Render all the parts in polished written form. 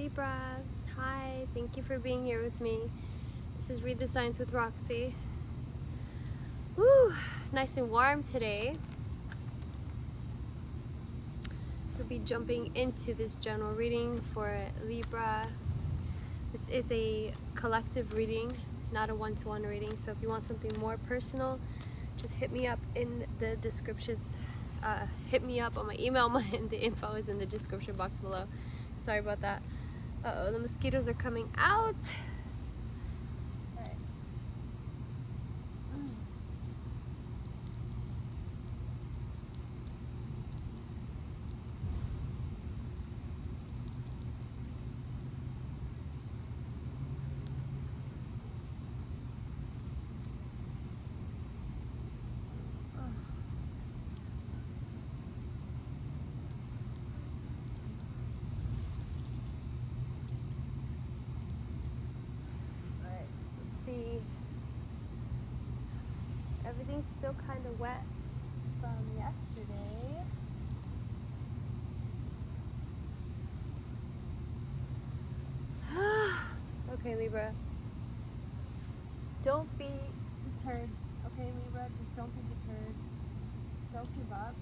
Libra. Hi, thank you for being here with me. This is Read the Signs with Roxy. Woo, nice and warm today. We'll be jumping into this general reading for Libra. This is a collective reading, not a one-to-one reading. So if you want something more personal, just hit me up in the descriptions. Hit me up on my email. The info is in the description box below. Sorry about that. Uh-oh, the mosquitoes are coming out. Everything's still kind of wet from yesterday. Okay, Libra. Don't be deterred. Okay, Libra, just don't be deterred. Don't give up.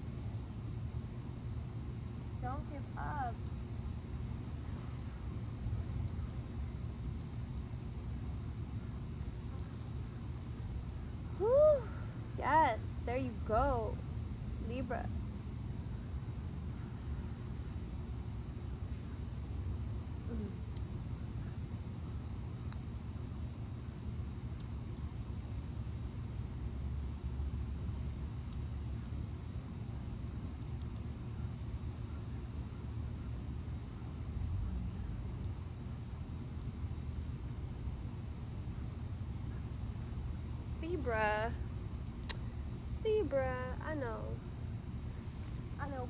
Don't give up. Whew. Yes, there you go, Libra. Libra, I know,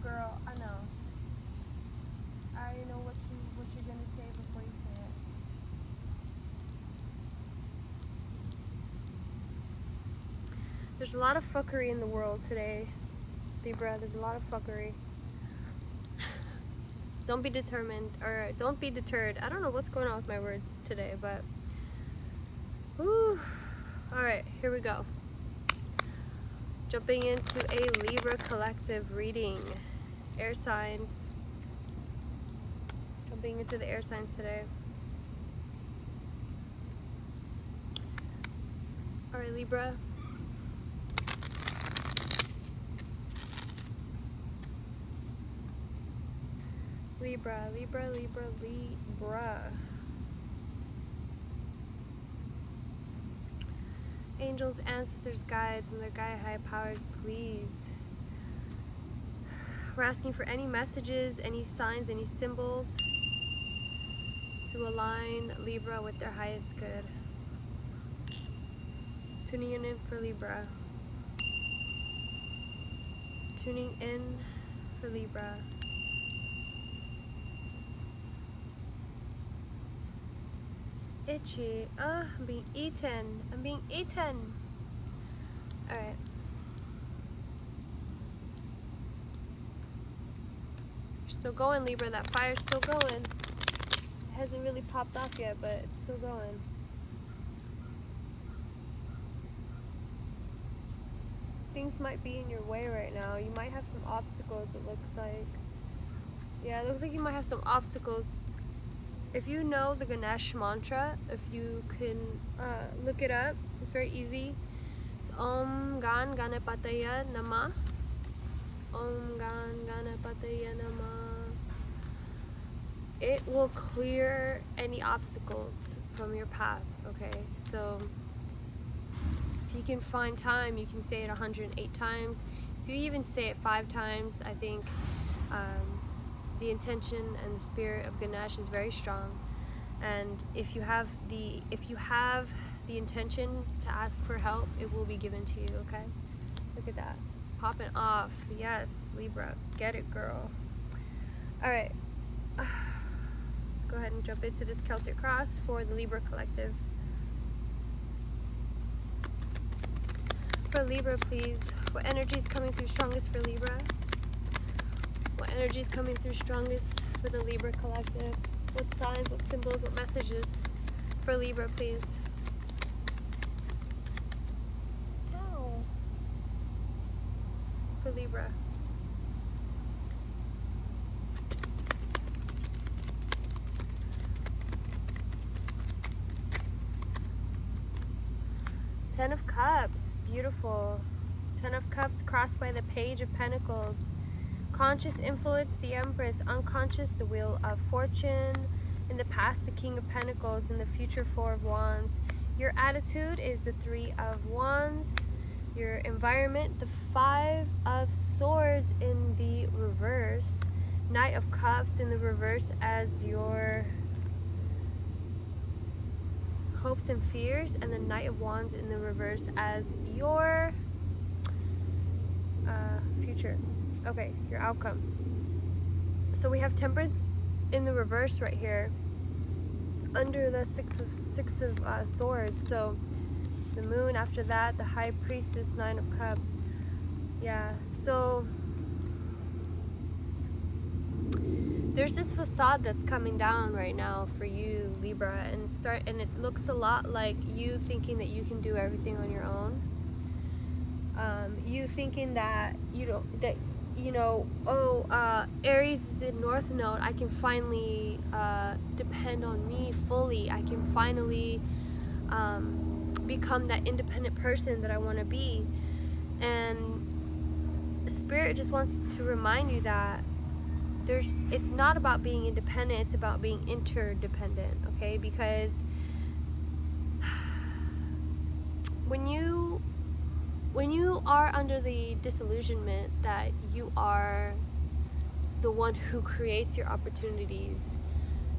girl, I know. I already know what you're gonna say before you say it. There's a lot of fuckery in the world today, Libra. There's a lot of fuckery. Don't be determined, or don't be deterred. I don't know what's going on with my words today, but whew. All right, here we go. Jumping into a Libra collective reading. Air signs. Jumping into the air signs today. All right, Libra. Libra. Angels, ancestors, guides, and their higher powers, please. We're asking for any messages, any signs, any symbols to align Libra with their highest good. Tuning in for Libra. Tuning in for Libra. Itchy. I'm being eaten. Alright. You're still going, Libra. That fire's still going. It hasn't really popped off yet, but it's still going. Things might be in your way right now. You might have some obstacles, it looks like. Yeah, it looks like you might have some obstacles. If you know the Ganesh mantra, if you can look it up, it's very easy. It's Om Gan Ganapataya Namah. Om Gan Ganapataya Namah. It will clear any obstacles from your path, okay? So if you can find time, you can say it 108 times. If you even say it 5 times, I think the intention and the spirit of Ganesh is very strong, and if you have the intention to ask for help, it will be given to you. Okay, look at that, popping off. Yes, Libra, get it, girl. All right, let's go ahead and jump into this Celtic cross for the Libra collective. For Libra, please, what energy is coming through strongest for Libra? What energy is coming through strongest for the Libra collective? What signs, what symbols, what messages for Libra, please? Ow. For Libra. Ten of Cups, beautiful. Ten of Cups crossed by the Page of Pentacles. Conscious influence, the Empress. Unconscious, the Wheel of Fortune. In the past, the King of Pentacles. In the future, Four of Wands. Your attitude is the Three of Wands. Your environment, the Five of Swords in the reverse. Knight of Cups in the reverse as your hopes and fears, and the Knight of Wands in the reverse as your future. Okay, your outcome. So we have Temperance in the reverse right here under the six of swords. So the Moon, after that the High Priestess, Nine of Cups. Yeah, so there's this facade that's coming down right now for you, Libra, and it looks a lot like you thinking that you can do everything on your own. You thinking that Aries is in North Node, I can finally depend on me fully. I can finally become that independent person that I want to be. And Spirit just wants to remind you that it's not about being independent, it's about being interdependent, okay? Because when you are under the disillusionment that you are the one who creates your opportunities,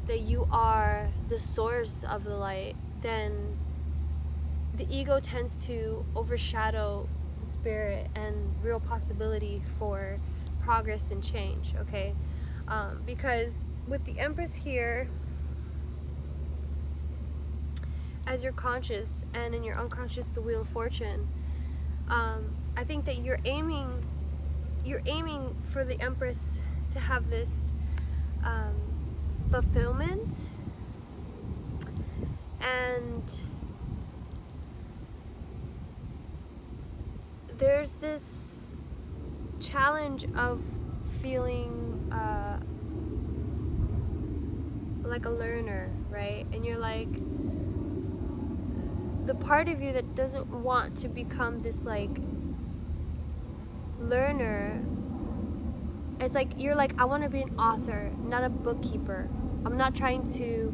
that you are the source of the light, then the ego tends to overshadow the spirit and real possibility for progress and change, okay? Because with the Empress here as your conscious, and in your unconscious the Wheel of Fortune, I think that you're aiming for the Empress to have this fulfillment, and there's this challenge of feeling like a learner, right? And you're like, the part of you that doesn't want to become this like learner, it's like you're like, I want to be an author, not a bookkeeper. I'm not trying to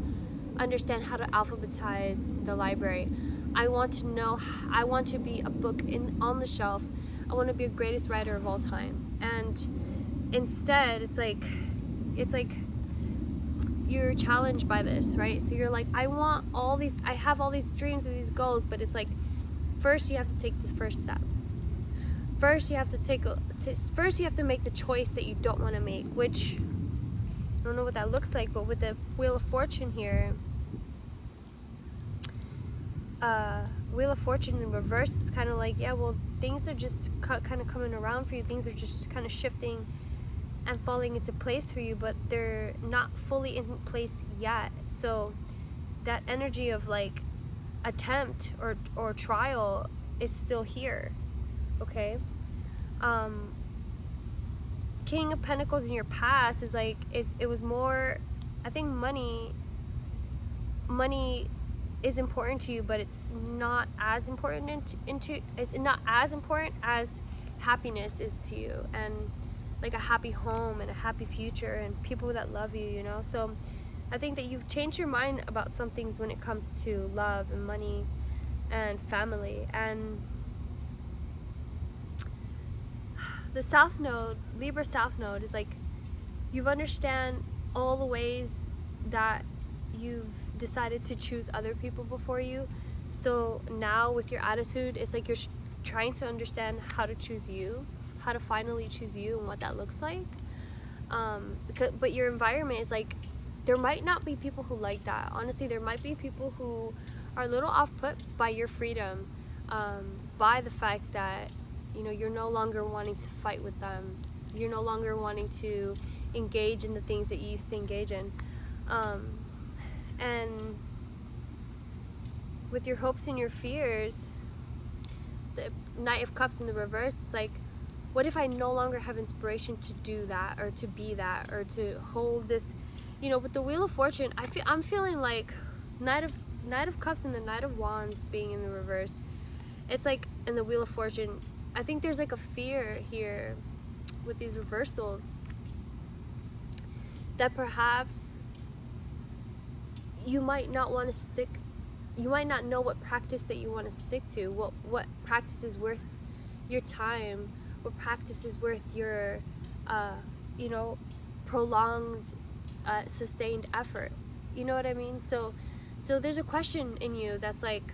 understand how to alphabetize the library. I want to be a book on the shelf. I want to be a greatest writer of all time. And instead, it's like you're challenged by this, right? So you're like, I have all these dreams and these goals, but it's like, first you have to take the first step. First you have to make the choice that you don't want to make, which I don't know what that looks like, but with the Wheel of Fortune here, Wheel of Fortune in reverse, it's kind of like, yeah, well, things are just kind of coming around for you. Things are just kind of shifting and falling into place for you, but they're not fully in place yet. So that energy of like attempt or trial is still here, okay? King of Pentacles in your past is like, it was more, I think money is important to you, but it's not as important it's not as important as happiness is to you, and like a happy home and a happy future and people that love you, you know? So I think that you've changed your mind about some things when it comes to love and money and family. And the South Node, Libra South Node, is like, you've understand all the ways that you've decided to choose other people before you. So now with your attitude, it's like you're trying to understand how to choose you, how to finally choose you and what that looks like. But your environment is like, there might not be people who like that. Honestly, there might be people who are a little off put by your freedom, by the fact that, you know, you're no longer wanting to fight with them. You're no longer wanting to engage in the things that you used to engage in. And with your hopes and your fears, the Knight of Cups in the reverse, it's like, what if I no longer have inspiration to do that, or to be that, or to hold this, you know, with the Wheel of Fortune, I'm feeling like Knight of Cups and the Knight of Wands being in the reverse. It's like in the Wheel of Fortune, I think there's like a fear here with these reversals that perhaps you might not want to stick, you might not know what practice that you want to stick to, what practice is worth your time, what practice is worth your you know, prolonged sustained effort. You know what I mean? So there's a question in you that's like,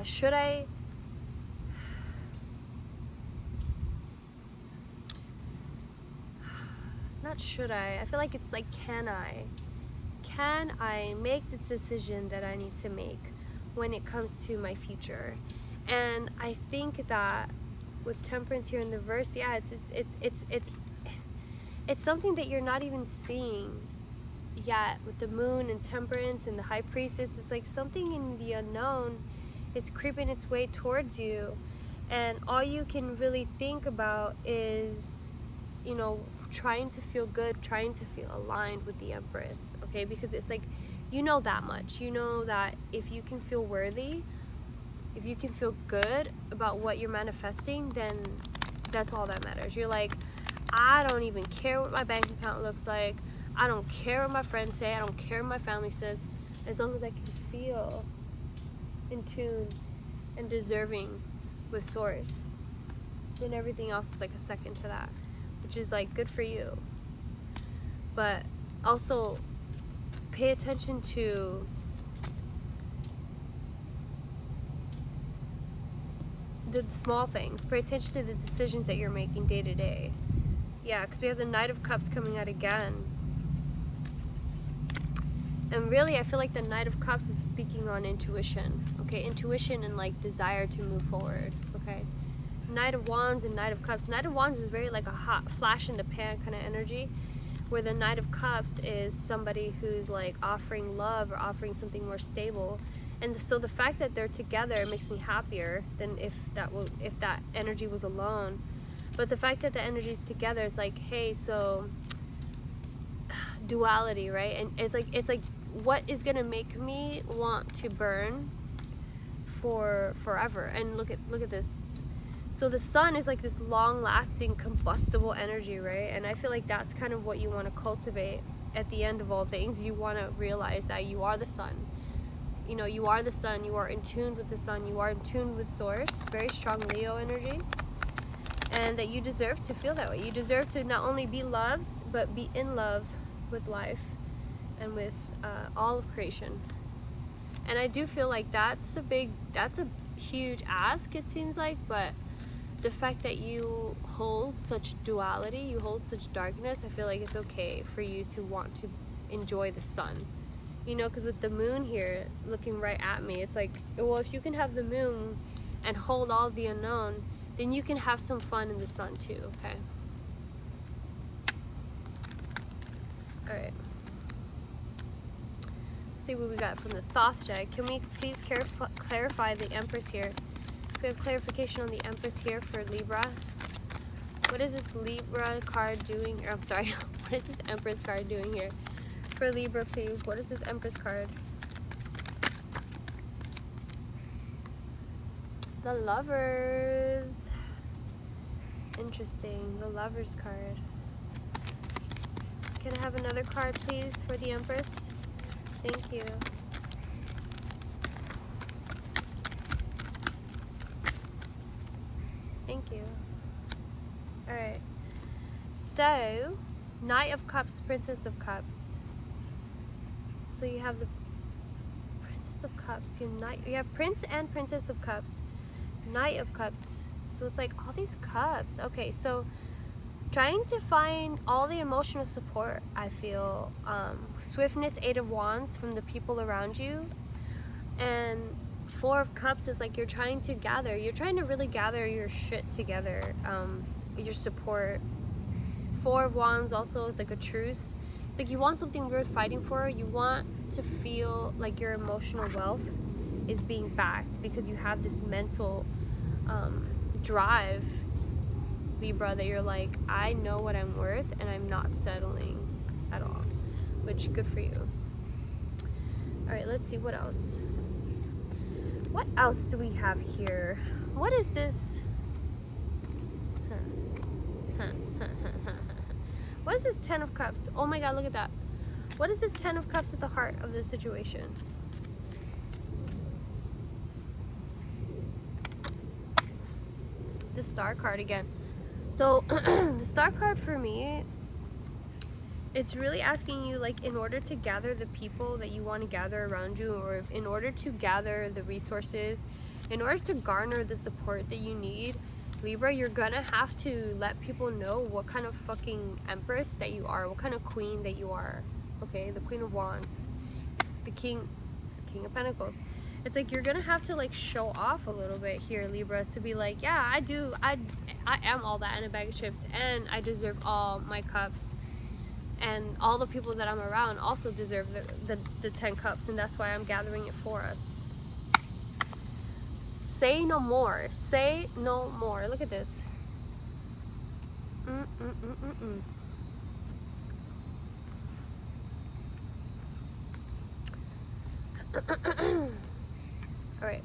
should I, not should I feel like it's like, can I make the decision that I need to make when it comes to my future? And I think that with Temperance here in the verse, yeah, it's something that you're not even seeing yet with the Moon and Temperance and the High Priestess. It's like something in the unknown is creeping its way towards you, and all you can really think about is, you know, trying to feel good, trying to feel aligned with the Empress, okay? Because it's like, you know that much. You know that if you can feel worthy, if you can feel good about what you're manifesting, then that's all that matters. You're like, I don't even care what my bank account looks like. I don't care what my friends say. I don't care what my family says. As long as I can feel in tune and deserving with Source, then everything else is like a second to that, which is like good for you. But also pay attention to the small things. Pay attention to the decisions that you're making day to day. Yeah, because we have the Knight of Cups coming out again. And really, I feel like the Knight of Cups is speaking on intuition. Okay, intuition and like desire to move forward. Okay, Knight of Wands and Knight of Cups. Knight of Wands is very like a hot flash in the pan kind of energy, where the Knight of Cups is somebody who's like offering love or offering something more stable. And so the fact that they're together makes me happier than if that energy was alone. But the fact that the energy is together is like, hey, so duality, right? And it's like what is gonna make me want to burn for forever? And look at this. So the sun is like this long-lasting combustible energy, right? And I feel like that's kind of what you want to cultivate at the end of all things. You want to realize that you are the sun. You know, you are the sun. You are in tune with the sun. You are in tune with Source. Very strong Leo energy. And that you deserve to feel that way. You deserve to not only be loved, but be in love with life and with all of creation. And I do feel like that's a huge ask, it seems like, but the fact that you hold such duality, you hold such darkness, I feel like it's okay for you to want to enjoy the sun. You know, because with the moon here looking right at me, it's like, well, if you can have the moon and hold all the unknown, then you can have some fun in the sun too, okay? Alright. Let's see what we got from the Thoth deck. Can we please clarify the Empress here? We have clarification on the Empress here for Libra. What is this Libra card doing? Or, I'm sorry, what is this Empress card doing here? For Libra, please. What is this Empress card? The Lovers. Interesting. The Lovers card. Can I have another card, please, for the Empress? Thank you. Thank you. Alright. So, Knight of Cups, Princess of Cups. So you have the Princess of Cups. You have Prince and Princess of Cups. Knight of Cups. So it's like all these cups. Okay, so trying to find all the emotional support, I feel. Swiftness, Eight of Wands from the people around you. And Four of Cups is like you're trying to really gather your shit together, your support. Four of Wands also is like a truce. It's like you want something worth fighting for. You want to feel like your emotional wealth is being backed because you have this mental drive, Libra, that you're like, I know what I'm worth and I'm not settling at all, which good for you. All right, let's see what else. What else do we have here? What is this? What is this 10 of Cups? Oh my God, look at that. What is this 10 of Cups at the heart of this situation? The Star card again. So the Star card for me, it's really asking you, like, in order to gather the people that you want to gather around you, or in order to gather the resources, in order to garner the support that you need, Libra, you're gonna have to let people know what kind of fucking empress that you are, what kind of queen that you are. Okay, the Queen of Wands, the King of Pentacles. It's like you're gonna have to like show off a little bit here, Libra, to be like, yeah, I am all that in a bag of chips, and I deserve all my cups, and all the people that I'm around also deserve the 10 cups, and that's why I'm gathering it for us. Say no more. Say no more. Look at this. All right.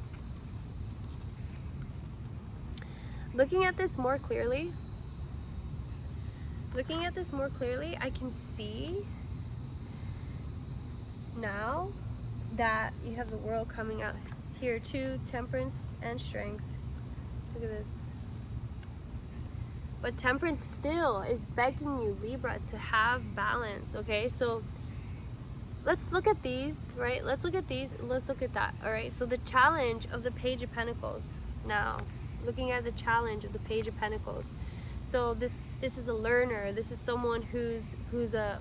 Looking at this more clearly, I can see now that you have the World coming out here too, Temperance and Strength. Look at this. But Temperance still is begging you, Libra, to have balance, okay? So let's look at these, right? Let's look at these, let's look at that, all right? So the challenge of the Page of Pentacles now, looking at the challenge of the Page of Pentacles. So this is a learner. This is someone who's a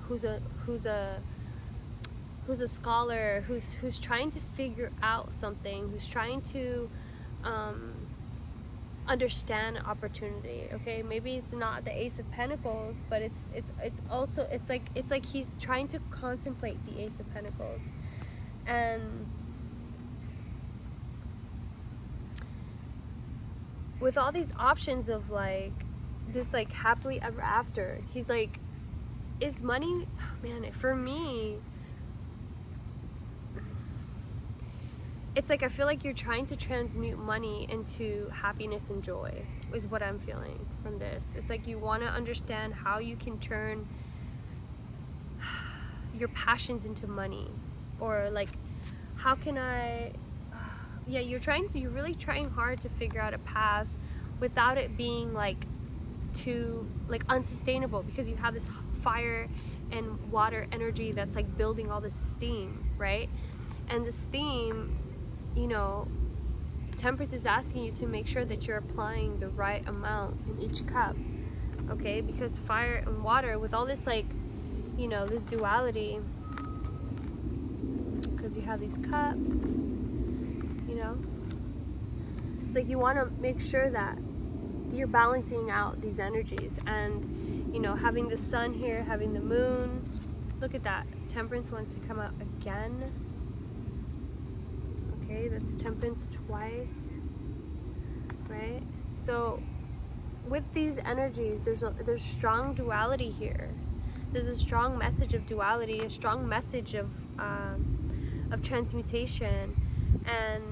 scholar, who's trying to figure out something, who's trying to understand opportunity. Okay, maybe it's not the Ace of Pentacles, but it's also it's like he's trying to contemplate the Ace of Pentacles, and with all these options of like this like happily ever after, he's like, is money, oh man, for me it's like I feel like you're trying to transmute money into happiness and joy, is what I'm feeling from this. It's like you want to understand how you can turn your passions into money, or like how can I, yeah, you're really trying hard to figure out a path without it being like too like unsustainable, because you have this fire and water energy that's like building all this steam, right? And the steam, you know, Temperance is asking you to make sure that you're applying the right amount in each cup, okay? Because fire and water, with all this like, you know, this duality, because you have these cups, you know, it's like you want to make sure that you're balancing out these energies. And, you know, having the sun here, having the moon, look at that. Temperance wants to come out again. Okay, that's Temperance twice, right? So with these energies, there's strong duality here. There's a strong message of duality, a strong message of transmutation. And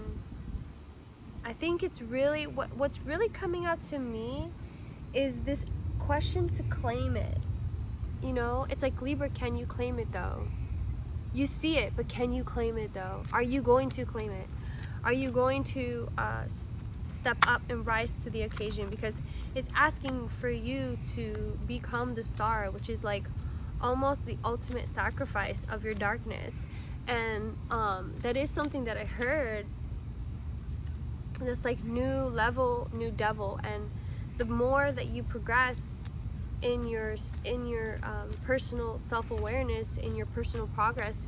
I think it's really what's really coming out to me is this question to claim it. You know, it's like, Libra, can you claim it though? You see it, but can you claim it though? Are you going to claim it? Are you going to step up and rise to the occasion? Because it's asking for you to become the star, which is like almost the ultimate sacrifice of your darkness. And that is something that I heard, that's like new level, new devil. And the more that you progress in your personal self-awareness, in your personal progress,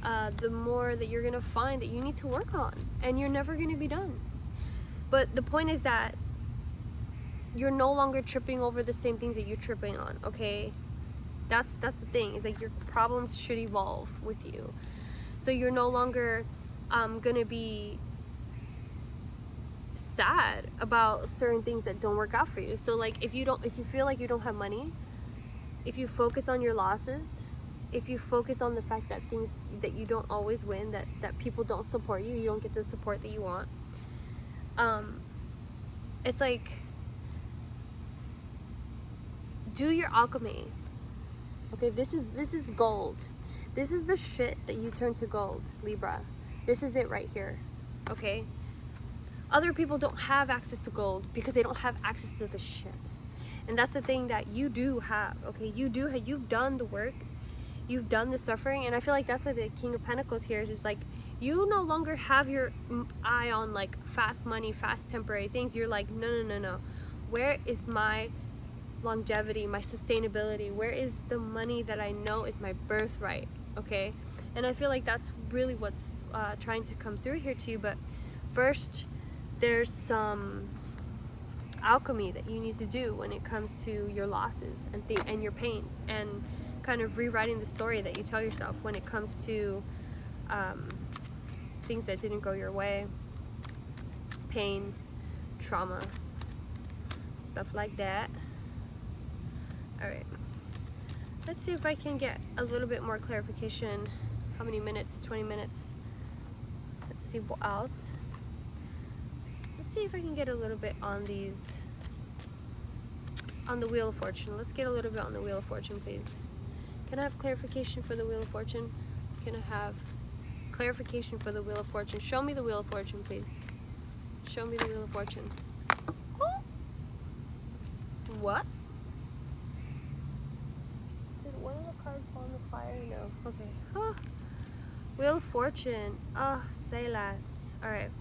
the more that you're gonna find that you need to work on, and you're never gonna be done. But the point is that you're no longer tripping over the same things that you're tripping on, okay? That's the thing, is like your problems should evolve with you. So you're no longer gonna be sad about certain things that don't work out for you. So like if you feel like you don't have money, if you focus on your losses, if you focus on the fact that things that you don't always win, that people don't support you, you don't get the support that you want, it's like, do your alchemy. Okay, this is gold. This is the shit that you turn to gold, Libra. This is it right here. Okay, other people don't have access to gold because they don't have access to the shit. And that's the thing that you do have. Okay, you've done the work, you've done the suffering. And I feel like that's why the King of Pentacles here is just like, you no longer have your eye on like fast money, fast temporary things. You're like, no, where is my longevity, my sustainability? Where is the money that I know is my birthright? Okay, and I feel like that's really what's trying to come through here to you. But first, there's some alchemy that you need to do when it comes to your losses and your pains, and kind of rewriting the story that you tell yourself when it comes to things that didn't go your way, pain, trauma, stuff like that. All right, let's see if I can get a little bit more clarification. How many minutes? 20 minutes. Let's see what else. Let's see if I can get a little bit on these, on the Wheel of Fortune. Let's get a little bit on the Wheel of Fortune, please. Can I have clarification for the Wheel of Fortune? Can I have clarification for the Wheel of Fortune? Show me the Wheel of Fortune, please. Show me the Wheel of Fortune. What? Did one of the cards fall in the fire? No. Okay. Oh. Wheel of Fortune. Oh, say less. Alright.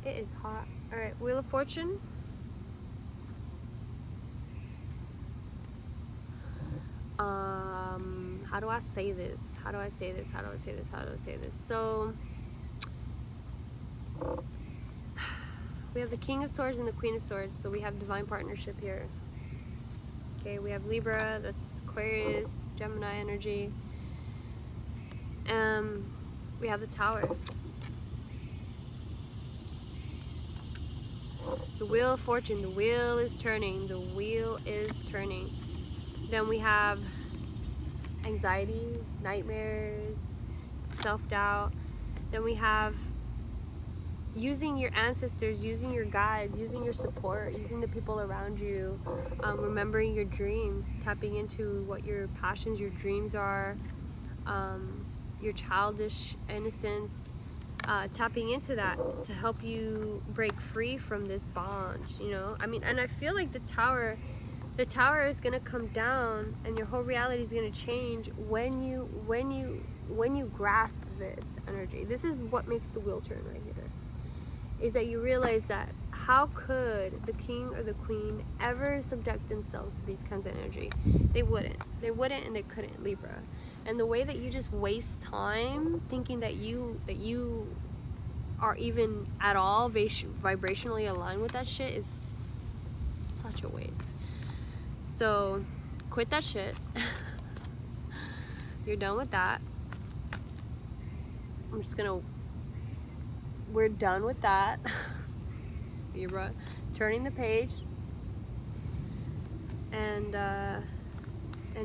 It is hot. Alright, Wheel of Fortune. How do I say this? How do I say this? How do I say this? How do I say this? So, we have the King of Swords and the Queen of Swords, so we have divine partnership here. Okay, we have Libra, that's Aquarius, Gemini energy. We have the Tower. The Wheel of Fortune, the wheel is turning, the wheel is turning. Then we have anxiety, nightmares, self-doubt. Then we have using your ancestors, using your guides, using your support, using the people around you, remembering your dreams, tapping into what your passions, your dreams are, your childish innocence, tapping into that to help you break free from this bond, you know? I mean, and I feel like the tower is gonna come down, and your whole reality is gonna change when you grasp this energy. This is what makes the wheel turn right here. Is that you realize that how could the king or the queen ever subject themselves to these kinds of energy? They wouldn't and they couldn't, Libra. And the way that you just waste time thinking that you are even at all vibrationally aligned with that shit is such a waste. So quit that shit. You're done with that. We're done with that. Libra, turning the page, and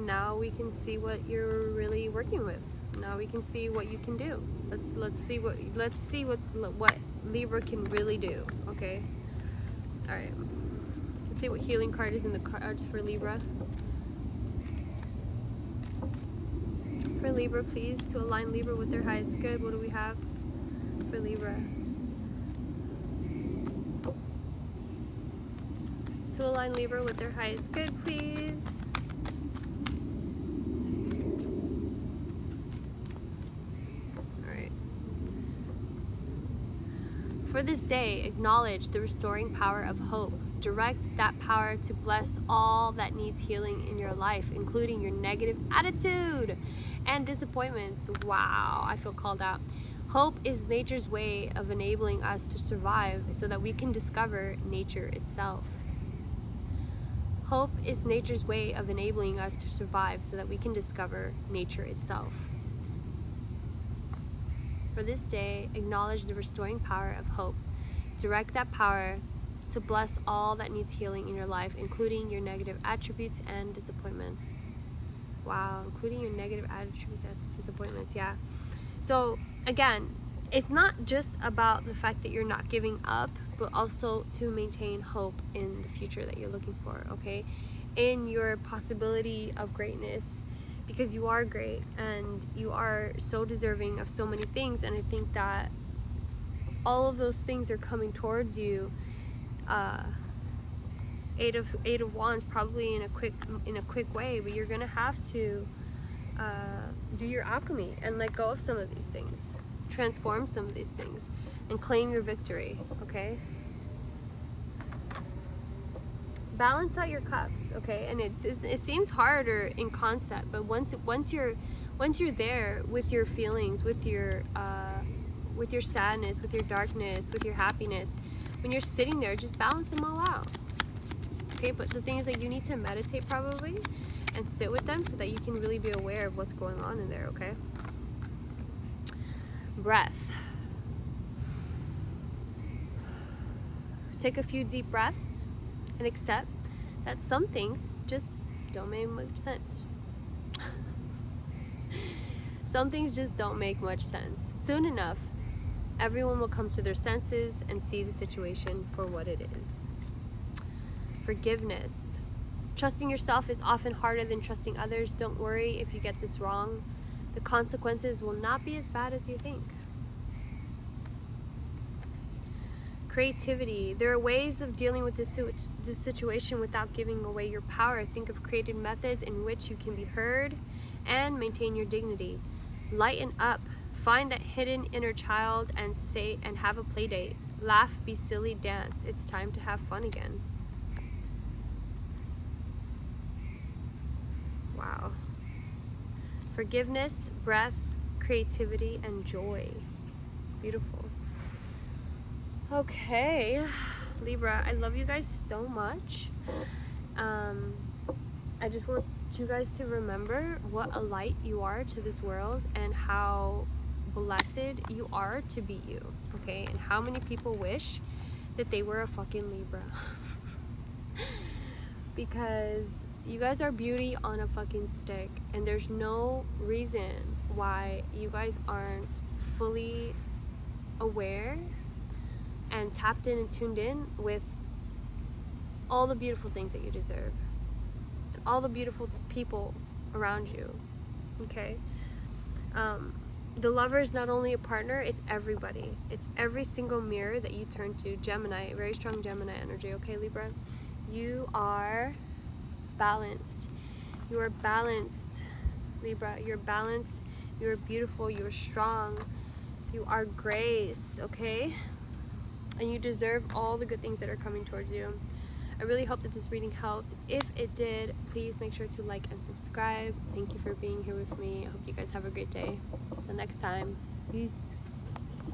now we can see what you're really working with. Now we can see what you can do. Let's see what Libra can really do. Okay. All right. Let's see what healing card is in the cards for Libra. For Libra, please, to align Libra with their highest good. What do we have for Libra? To align Libra with their highest good, please. Alright. For this day, acknowledge the restoring power of hope. Direct that power to bless all that needs healing in your life, including your negative attitude and disappointments. Wow, I feel called out. Hope is nature's way of enabling us to survive so that we can discover nature itself. Hope is nature's way of enabling us to survive so that we can discover nature itself. For this day, acknowledge the restoring power of hope. Direct that power to bless all that needs healing in your life, including your negative attributes and disappointments. Wow, including your negative attributes and disappointments, yeah. So again, it's not just about the fact that you're not giving up, but also to maintain hope in the future that you're looking for, okay? In your possibility of greatness, because you are great and you are so deserving of so many things. And I think that all of those things are coming towards you. Eight of Wands probably in a quick way, but you're gonna have to do your alchemy and let go of some of these things, transform some of these things, and claim your victory. Okay, balance out your cups. Okay, and it seems harder in concept, but once you're there with your feelings, with your sadness, with your darkness, with your happiness, when you're sitting there, just balance them all out. Okay, but the thing is that you need to meditate probably and sit with them so that you can really be aware of what's going on in there, okay? Breath. Take a few deep breaths and accept that some things just don't make much sense. Some things just don't make much sense. Soon enough, everyone will come to their senses and see the situation for what it is. Forgiveness. Trusting yourself is often harder than trusting others. Don't worry if you get this wrong. The consequences will not be as bad as you think. Creativity. There are ways of dealing with this situation without giving away your power. Think of creative methods in which you can be heard and maintain your dignity. Lighten up. Find that hidden inner child and have a play date. Laugh, be silly, dance. It's time to have fun again. Wow. Forgiveness, breath, creativity, and joy. Beautiful. Okay, Libra, I love you guys so much. I just want you guys to remember what a light you are to this world and how blessed you are to be you, okay? And how many people wish that they were a fucking Libra. Because you guys are beauty on a fucking stick, and there's no reason why you guys aren't fully aware and tapped in and tuned in with all the beautiful things that you deserve and all the beautiful people around you, okay? The lover is not only a partner, it's everybody. It's every single mirror that you turn to. Gemini, very strong Gemini energy, okay, Libra? You are balanced. You are balanced, Libra. You're balanced. You're beautiful. You're strong. You are grace, okay? And you deserve all the good things that are coming towards you. I really hope that this reading helped. If it did, please make sure to like and subscribe. Thank you for being here with me. I hope you guys have a great day. Until next time, peace.